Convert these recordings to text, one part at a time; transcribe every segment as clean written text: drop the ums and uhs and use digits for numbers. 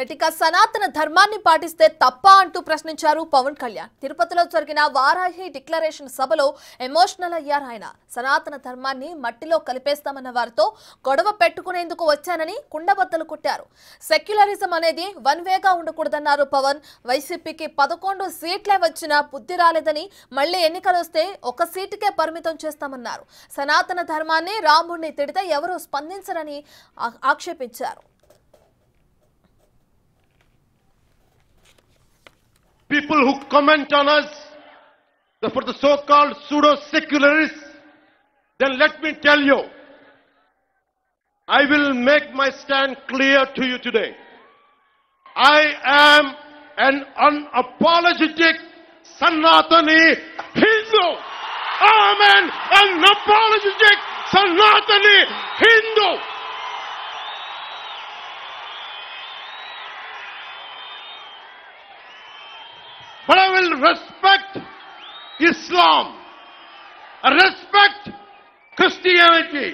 ఇక సనాతన ధర్మాన్ని పాటిస్తే తప్ప అంటూ ప్రశ్నించారు పవన్ కళ్యాణ్. తిరుపతిలో జరిగిన వారాహి డిక్లరేషన్ సభలో ఎమోషనల్ అయ్యారు ఆయన. సనాతన ధర్మాన్ని మట్టిలో కలిపేస్తామన్న వారితో గొడవ పెట్టుకునేందుకు వచ్చానని కుండబద్దలు కొట్టారు. సెక్యులరిజం అనేది వన్ వేగా ఉండకూడదన్నారు పవన్. వైసీపీకి 11 సీట్లే వచ్చినా బుద్ధి రాలేదని మళ్లీ ఎన్నికలు వస్తే ఒక సీటుకే పరిమితం చేస్తామన్నారు. సనాతన ధర్మాన్ని రాముడిని తిడితే ఎవరూ స్పందించరని ఆక్షేపించారు. People who comment on us for the so-called pseudo-secularists, then let me tell you, I will make my stand clear to you today. I am an unapologetic Sanatani Hindu. I am an unapologetic Sanatani Hindu. But I will respect Islam, I respect Christianity,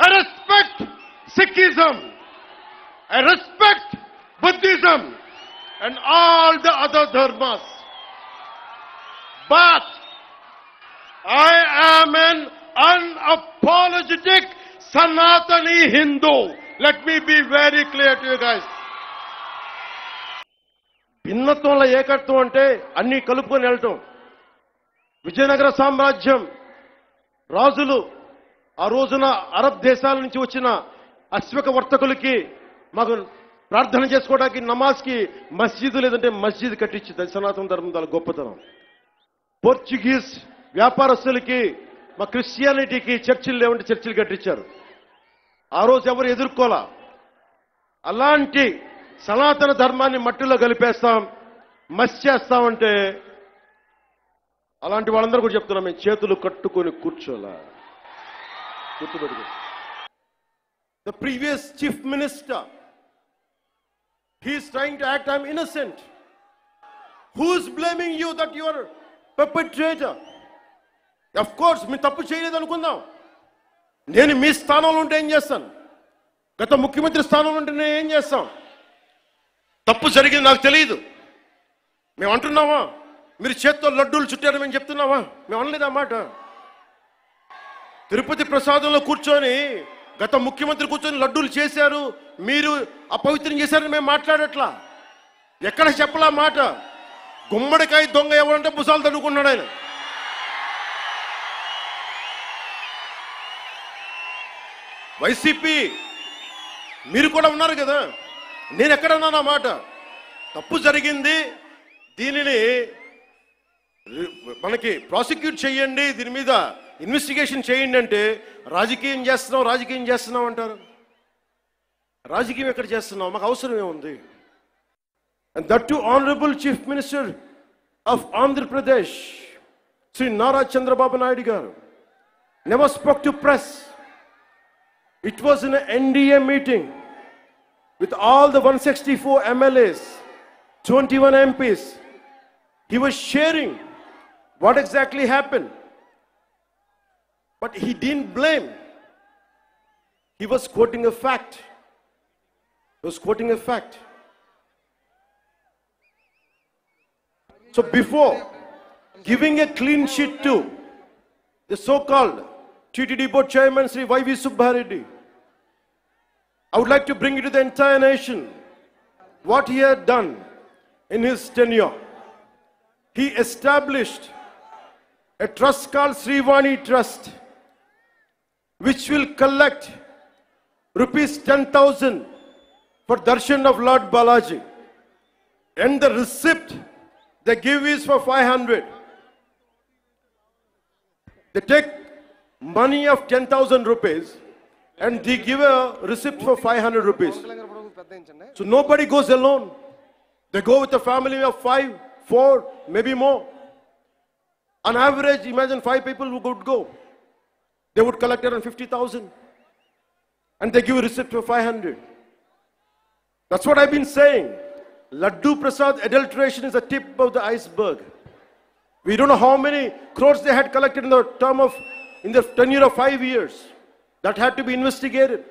I respect Sikhism, I respect Buddhism and all the other dharmas. But I am an unapologetic Sanatani Hindu. Let me be very clear to you guys. భిన్నత్వంలో ఏకత్వం అంటే అన్ని కలుపుకొని వెళ్ళటం. విజయనగర సామ్రాజ్యం రాజులు ఆ రోజున అరబ్ దేశాల నుంచి వచ్చిన అశ్వక వర్తకులకి మాకు ప్రార్థన చేసుకోవడానికి నమాజ్కి మస్జిద్ లేదంటే మస్జిద్ కట్టించింది. అది సనాతన ధర్మం దాని గొప్పతనం. పోర్చుగీస్ వ్యాపారస్తులకి మా క్రిస్టియానిటీకి చర్చిలు లేవంటే చర్చిలు కట్టించారు. ఆ రోజు ఎవరు ఎదుర్కోలా. అలాంటి సనాతన ధర్మాన్ని మట్టిలో కలిపేస్తాం, మసి చేస్తామంటే అలాంటి వాళ్ళందరూ కూడా చెప్తున్నాం, మేము చేతులు కట్టుకొని కూర్చోలా. గుర్తుపెట్టుకో. The previous chief minister, he is trying to act I'm innocent. Who is blaming you that you are perpetrator? Of course మీరు తప్పు చేయలేదు అనుకుందాం. నేను మీ స్థానంలో ఉంటే ఏం చేస్తాను? గత ముఖ్యమంత్రి స్థానంలో ఉంటే నేను ఏం చేస్తాం? తప్పు జరిగింది నాకు తెలియదు మేము అంటున్నావా? మీరు చేత్తో లడ్డూలు చుట్టారని మేము చెప్తున్నావా? మేము అనలేదు ఆ మాట. తిరుపతి ప్రసాదంలో కూర్చొని గత ముఖ్యమంత్రి కూర్చొని లడ్డూలు చేశారు, మీరు అపవిత్రం చేశారని మేము మాట్లాడట్లా. ఎక్కడ చెప్పలా మాట. గుమ్మడికాయ దొంగ ఎవరంటే భుజాలు తడుకున్నాడు ఆయన. వైసీపీ మీరు కూడా ఉన్నారు కదా, నేను ఎక్కడన్నా నా మాట. తప్పు జరిగింది, దీనిని మనకి ప్రాసిక్యూట్ చేయండి, దీని మీద ఇన్వెస్టిగేషన్ చేయండి అంటే రాజకీయం చేస్తున్నాం అంటారు. రాజకీయం ఎక్కడ చేస్తున్నాం? మాకు అవసరం ఏముంది? And that to honourable chief minister of Andhra Pradesh Shri Nara Chandrababu Naidu garu never spoke to press. It was in NDA meeting with all the 164 MLAs, 21 MPs. He was sharing what exactly happened. But he didn't blame. He was quoting a fact. So before giving a clean sheet to the so-called TTD board chairman Sri Y.V. Subbareddy, I would like to bring it to the entire nation what he had done in his tenure. He established a trust called Srivani Trust, which will collect rupees 10,000 for darshan of Lord Balaji, and the receipt they give is for 500. They take money of 10,000 rupees and they give a receipt for 500 rupees. So nobody goes alone. They go with a family of 5, 4, maybe more. On average, imagine 5 people who would go. They would collect around 50,000. And they give a receipt for 500. That's what I've been saying. Laddu Prasad adulteration is the tip of the iceberg. We don't know how many crores they had collected in the tenure of 5 years. That had to be investigated.